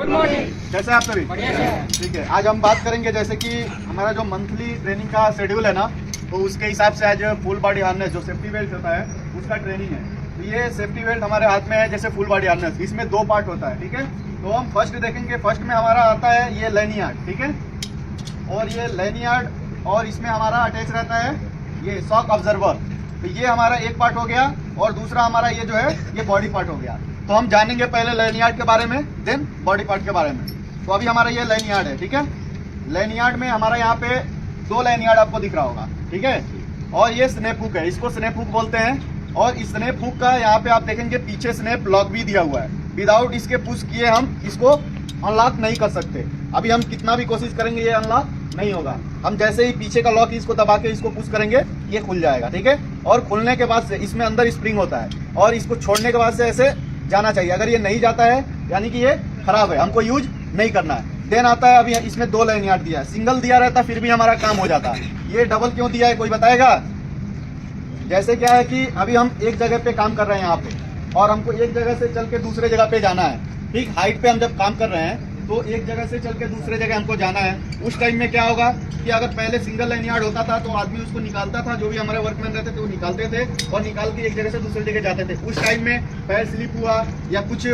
Good morning. कैसे हैं आप सभी? बढ़िया सर। ठीक है, आज हम बात करेंगे जैसे कि हमारा जो मंथली ट्रेनिंग का शेड्यूल है ना, तो उसके हिसाब से आज फुल बॉडी हार्नेस जो सेफ्टी बेल्ट होता है उसका ट्रेनिंग है। तो ये सेफ्टी बेल्ट हमारे हाथ में है जैसे फुल बॉडी हार्नेस, इसमें 2 पार्ट होता है। ठीक है, तो हम फर्स्ट देखेंगे। फर्स्ट में हमारा आता है ये लैनियार्ड, ठीक है, और ये लैनियार्ड और इसमें हमारा अटैच रहता है ये शॉक ऑब्जर्वर। तो ये हमारा एक पार्ट हो गया और दूसरा हमारा ये जो है ये बॉडी पार्ट हो गया। तो हम जानेंगे पहले लैनियार्ड के बारे में, देन बॉडी पार्ट के बारे में। तो अभी हमारा ये लैनियार्ड है, ठीक है। लैनियार्ड में हमारा यहाँ पे 2 लैनियार्ड आपको दिख रहा होगा, ठीक है, और ये स्नैप हुक है, इसको स्नैप हुक बोलते हैं। और इस स्नैप हुक का यहाँ पे आप देखेंगे पीछे स्नैप लॉक भी दिया हुआ है। विदाउट इसके पुश किए हम इसको अनलॉक नहीं कर सकते। अभी हम कितना भी कोशिश करेंगे ये अनलॉक नहीं होगा। हम जैसे ही पीछे का लॉक इसको दबा के इसको पुश करेंगे ये खुल जाएगा, ठीक है। और खुलने के बाद से इसमें अंदर स्प्रिंग होता है और इसको छोड़ने के बाद से ऐसे जाना चाहिए। अगर ये नहीं जाता है यानी कि ये खराब है, हमको यूज नहीं करना है। देन आता है अभी इसमें 2 लैनियार्ड दिया है। सिंगल दिया रहता फिर भी हमारा काम हो जाता है। ये डबल क्यों दिया है कोई बताएगा? जैसे क्या है कि अभी हम एक जगह पे काम कर रहे हैं यहाँ पे और हमको एक जगह से चल के दूसरे जगह पे जाना है। ठीक, हाइट पे हम जब काम कर रहे हैं तो एक जगह से चल के दूसरे जगह हमको जाना है। उस टाइम में क्या होगा कि अगर पहले सिंगल लैनियार्ड होता था तो आदमी उसको निकालता था, जो भी हमारे वर्कमैन रहते थे वो निकालते थे और निकाल के एक जगह से दूसरी जगह जाते थे। उस टाइम में पैर स्लिप हुआ या कुछ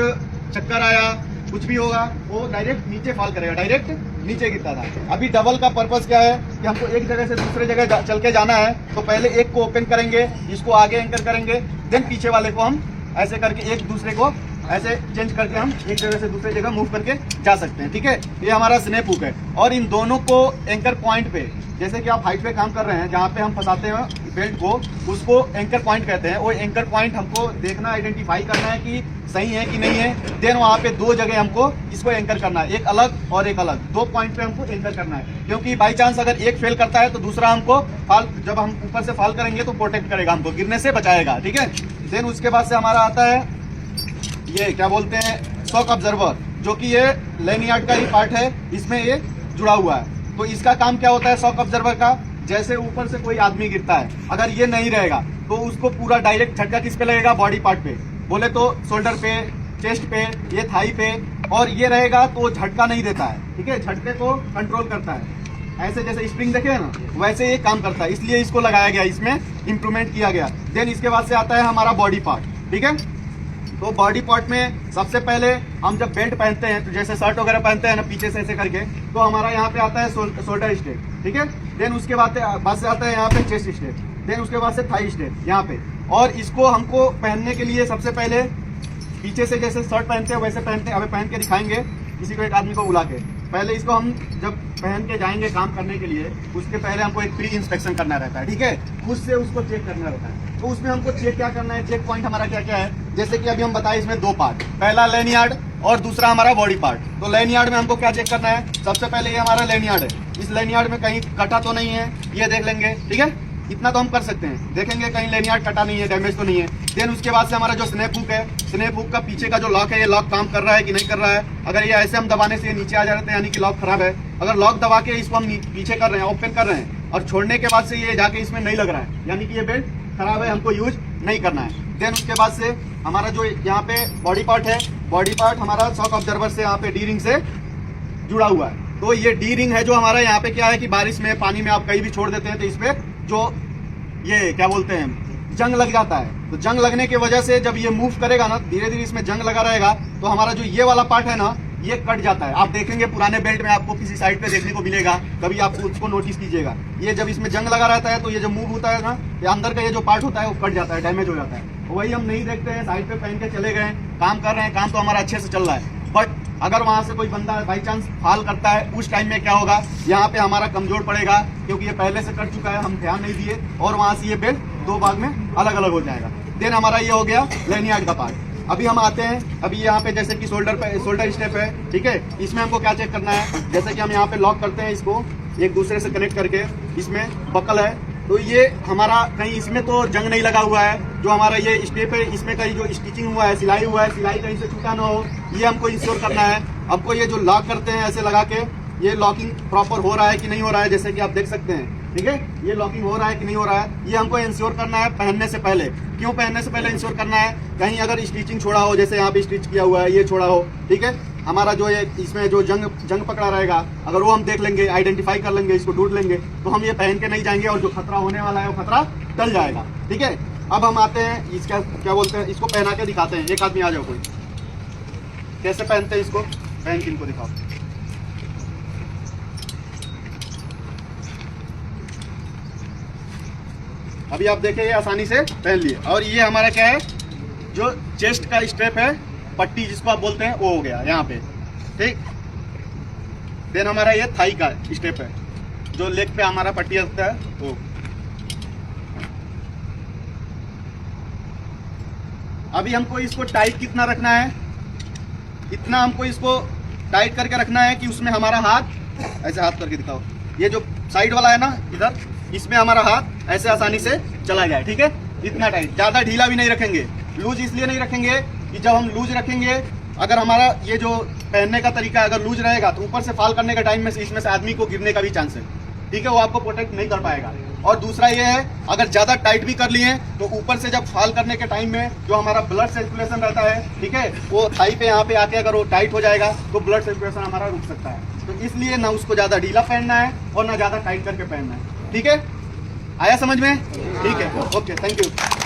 चक्कर आया, कुछ भी होगा, वो डायरेक्ट नीचे फॉल करेगा, डायरेक्ट नीचे गिरता था। अभी डबल का पर्पस क्या है कि हमको एक जगह से दूसरे जगह चल के जाना है। तो पहले एक को ओपन करेंगे, इसको आगे एंकर करेंगे, देन पीछे वाले को हम ऐसे करके एक दूसरे को ऐसे चेंज करके हम एक जगह से दूसरी जगह मूव करके जा सकते हैं, ठीक है। ये हमारा स्नैप हुक है। और इन दोनों को एंकर पॉइंट पे, जैसे कि आप हाइट पे काम कर रहे हैं जहाँ पे हम फंसाते हैं बेल्ट को, उसको एंकर पॉइंट कहते हैं। वो एंकर पॉइंट हमको देखना, आइडेंटिफाई करना है कि सही है कि नहीं है। देन वहाँ पे 2 जगह हमको इसको एंकर करना है, एक अलग और एक अलग, 2 पॉइंट पे हमको एंकर करना है। क्योंकि बाई चांस अगर एक फेल करता है तो दूसरा हमको फॉल, जब हम ऊपर से फॉल करेंगे तो प्रोटेक्ट करेगा, हमको गिरने से बचाएगा, ठीक है। देन उसके बाद से हमारा आता है ये क्या बोलते हैं शॉक ऑब्जर्वर, जो कि ये लैनियार्ड का ही पार्ट है, इसमें ये जुड़ा हुआ है। तो इसका काम क्या होता है शॉक ऑब्जर्वर का? जैसे ऊपर से कोई आदमी गिरता है, अगर ये नहीं रहेगा तो उसको पूरा डायरेक्ट झटका किस पे लगेगा? बॉडी पार्ट पे। बोले तो शोल्डर पे, चेस्ट पे, ये थाई पे, और ये रहेगा तो झटका नहीं देता है, ठीक है, झटके को कंट्रोल करता है। ऐसे जैसे स्प्रिंग देखे ना, वैसे ये काम करता है, इसलिए इसको लगाया गया, इसमें इंप्रूवमेंट किया गया। देन इसके बाद से आता है हमारा बॉडी पार्ट, ठीक है। तो बॉडी पार्ट में सबसे पहले हम जब बेल्ट पहनते हैं तो जैसे शर्ट वगैरह पहनते हैं ना पीछे से ऐसे करके, तो हमारा यहाँ पे आता है शोल्डर स्टेट, ठीक है। देन उसके बाद से आता है यहाँ पे चेस्ट स्टेट, देन उसके बाद से थाई स्टेट यहाँ पे। और इसको हमको पहनने के लिए सबसे पहले पीछे से जैसे शर्ट पहनते हैं वैसे पहनते हैं। अभी पहन के दिखाएंगे किसी को, एक आदमी को बुला के। पहले इसको हम जब पहन के जाएंगे काम करने के लिए, उसके पहले हमको एक प्री इंस्पेक्शन करना रहता है, ठीक है, खुद से उसको चेक करना रहता है। तो उसमें हमको चेक क्या करना है, चेक पॉइंट हमारा क्या क्या है। जैसे कि अभी हम बताए इसमें 2 पार्ट, पहला लैनियार्ड और दूसरा हमारा बॉडी पार्ट। तो लैनियार्ड में हमको क्या चेक करना है? सबसे पहले ये हमारा लैनियार्ड है, इस लैनियार्ड में कहीं कटा तो नहीं है, ये देख लेंगे, ठीक है। इतना तो हम कर सकते हैं, देखेंगे कहीं लैनियार्ड कटा नहीं है, डैमेज तो नहीं है। देन उसके बाद से हमारा जो स्नैप हुक है, स्नैप हुक का पीछे का जो लॉक है, ये लॉक काम कर रहा है कि नहीं कर रहा है। अगर ये ऐसे हम दबाने से ये नीचे आ जा रहे हैं यानी कि लॉक खराब है। अगर लॉक दबा के इसको हम पीछे कर रहे हैं, ओपन कर रहे हैं, और छोड़ने के बाद से ये जाके इसमें नहीं लग रहा है यानी कि ये बेल्ट खराब है, हमको यूज नहीं करना है। देन उसके बाद से हमारा जो यहाँ पे बॉडी पार्ट है, बॉडी पार्ट हमारा शॉक ऑब्जर्वर से यहाँ पे डी रिंग से जुड़ा हुआ है। तो ये डी रिंग है जो हमारा यहाँ पे क्या है कि बारिश में, पानी में आप कहीं भी छोड़ देते हैं तो इस पे जो ये क्या बोलते हैं जंग लग जाता है। तो जंग लगने की वजह से जब ये मूव करेगा ना, धीरे धीरे इसमें जंग लगा रहेगा, तो हमारा जो ये वाला पार्ट है ना ये कट जाता है। आप देखेंगे पुराने बेल्ट में आपको किसी साइड पे देखने को मिलेगा, कभी आप उसको नोटिस कीजिएगा। ये जब इसमें जंग लगा रहता है तो ये जो मूव होता है ना, ये अंदर का ये जो पार्ट होता है वो कट जाता है, डैमेज हो जाता है। वही हम नहीं देखते हैं, साइड पे पहन के चले गए, काम कर रहे हैं, काम तो हमारा अच्छे से चल रहा है। बट अगर वहां से कोई बंदा बाई चांस फॉल करता है, उस टाइम में क्या होगा, यहाँ पे हमारा कमजोर पड़ेगा क्योंकि ये पहले से कट चुका है, हम ध्यान नहीं दिए, और वहां से ये बेल्ट 2 भाग में अलग अलग हो जाएगा। देन हमारा ये हो गया लैनियार्ड का पार्ट। अभी हम आते हैं, अभी यहाँ पे जैसे कि शोल्डर स्टेप है, ठीक है। इसमें हमको क्या चेक करना है, जैसे कि हम यहाँ पे लॉक करते हैं इसको एक दूसरे से कनेक्ट करके, इसमें बकल है, तो ये हमारा कहीं इसमें तो जंग नहीं लगा हुआ है। जो हमारा ये स्टेप है इसमें कहीं जो स्टिचिंग हुआ है, सिलाई हुआ है, सिलाई कहीं से छूटा ना हो, ये हमको इंश्योर करना है। हमको ये जो लॉक करते हैं ऐसे लगा के, ये लॉकिंग प्रॉपर हो रहा है कि नहीं हो रहा है, जैसे कि आप देख सकते हैं, ठीक है। ये लॉकिंग हो रहा है कि नहीं हो रहा है, ये हमको इंश्योर करना है पहनने से पहले। क्यों पहनने से पहले इंश्योर करना है? कहीं अगर स्टिचिंग छोड़ा हो, जैसे यहाँ पे स्टिच किया हुआ है, ये छोड़ा हो, ठीक है, हमारा जो ये इसमें जो जंग पकड़ा रहेगा, अगर वो हम देख लेंगे, आइडेंटिफाई कर लेंगे, इसको ढूंढ लेंगे, तो हम ये पहन के नहीं जाएंगे और जो खतरा होने वाला है वो खतरा टल जाएगा। ठीक है, अब हम आते हैं इसका क्या बोलते हैं, इसको पहना के दिखाते हैं। एक आदमी आ जाओ, कोई कैसे पहनते हैं इसको, पहन के इनको दिखाओ। अभी आप देखें, ये आसानी से पहन लिए। और ये हमारा क्या है, जो चेस्ट का स्ट्रेप है, पट्टी जिसको आप बोलते हैं, वो हो गया यहाँ पे। ठीक, देन हमारा ये थाई का स्ट्रेप है, जो लेग पे हमारा पट्टी होता है वो। अभी हमको इसको टाइट कितना रखना है, इतना हमको इसको टाइट करके रखना है कि उसमें हमारा हाथ ऐसे, हाथ करके दिखाओ, ये जो साइड वाला है ना इधर, इसमें हमारा हाथ ऐसे आसानी से चला जाए। ठीक है, इतना टाइट, ज़्यादा ढीला भी नहीं रखेंगे। लूज इसलिए नहीं रखेंगे कि जब हम लूज रखेंगे, अगर हमारा ये जो पहनने का तरीका अगर लूज रहेगा तो ऊपर से फाल करने के टाइम में से इसमें से आदमी को गिरने का भी चांस है। ठीक है, वो आपको प्रोटेक्ट नहीं कर पाएगा। और दूसरा ये है, अगर ज़्यादा टाइट भी कर लिए तो ऊपर से जब फाल करने के टाइम में जो हमारा ब्लड सर्कुलेशन रहता है, ठीक है, वो थाई पे यहाँ पे आके अगर वो टाइट हो जाएगा तो ब्लड सर्कुलेशन हमारा रुक सकता है। तो इसलिए ना उसको ज़्यादा ढीला पहनना है और ना ज़्यादा टाइट करके पहनना है। ठीक है, आया समझ में? ठीक है, ओके, थैंक यू।